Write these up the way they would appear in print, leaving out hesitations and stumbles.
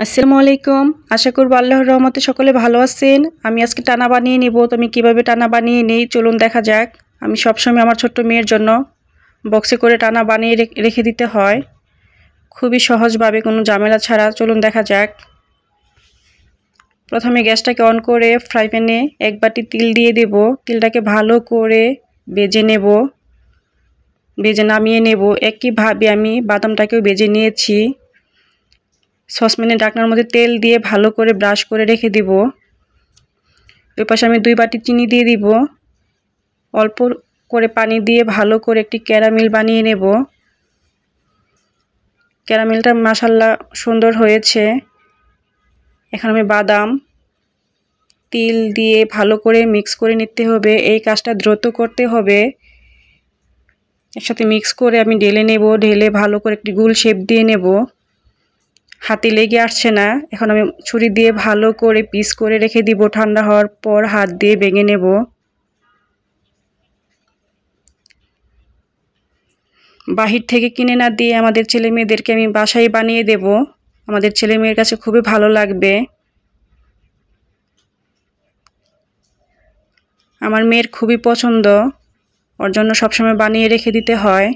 আসসালামু আলাইকুম। আশা করব আল্লাহর রহমতে সকলে ভালো আছেন। আমি আজকে টানা বানিয়ে নেব। তো আমি কীভাবে টানা বানিয়ে নেই চলুন দেখা যাক। আমি সবসময় আমার ছোট্ট মেয়ের জন্য বক্সে করে টানা বানিয়ে রেখে দিতে হয়, খুবই সহজভাবে, কোনো ঝামেলা ছাড়া। চলুন দেখা যাক। প্রথমে গ্যাসটাকে অন করে ফ্রাই প্যানে এক বাটি তিল দিয়ে দেব। তিলটাকে ভালো করে ভেজে নামিয়ে নেব। একইভাবে আমি বাদামটাকেও ভেজে নিয়েছি। সসপ্যানে ঢাকনার মধ্যে তেল দিয়ে ভালো করে ব্রাশ করে রেখে দিব। ওই পাশে আমি 2 বাটি চিনি দিয়ে দিব। অল্প করে পানি দিয়ে ভালো করে একটি ক্যারামেল বানিয়ে নেব। ক্যারামেলটা মাশাআল্লাহ সুন্দর হয়েছে। এখন আমি বাদাম তিল দিয়ে ভালো করে মিক্স করে নিতে হবে। এই কাজটা দ্রুত করতে হবে। একসাথে মিক্স করে আমি ঢেলে নেব। ঢেলে ভালো করে একটি গোল শেপ দিয়ে নেব। হাতে লেগে আসছে না। এখন আমি ছুরি দিয়ে ভালো করে পিস করে রেখে দিব। ঠান্ডা হওয়ার পর হাত দিয়ে ভেঙে নেব। বাহির থেকে কিনে না দিয়ে আমাদের ছেলে মেয়েদেরকে আমি বাসায় বানিয়ে দেব। আমাদের ছেলে মেয়ের কাছে খুবই ভালো লাগবে। আমার মেয়ের খুবই পছন্দ, ওর জন্য সবসময় বানিয়ে রেখে দিতে হয়।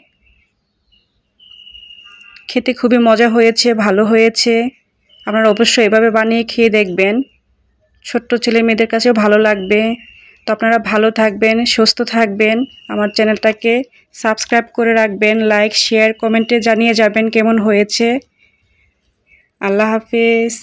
খেতে খুবই মজা হয়েছে, ভালো হয়েছে। আপনারা অবশ্যই এভাবে বানিয়ে খেয়ে দেখবেন। ছোট্ট ছেলে মেয়েদের কাছেও ভালো লাগবে। তো আপনারা ভালো থাকবেন, সুস্থ থাকবেন। আমার চ্যানেলটাকে সাবস্ক্রাইব করে রাখবেন। লাইক, শেয়ার, কমেন্টে জানিয়ে যাবেন কেমন হয়েছে। আল্লাহ হাফেজ।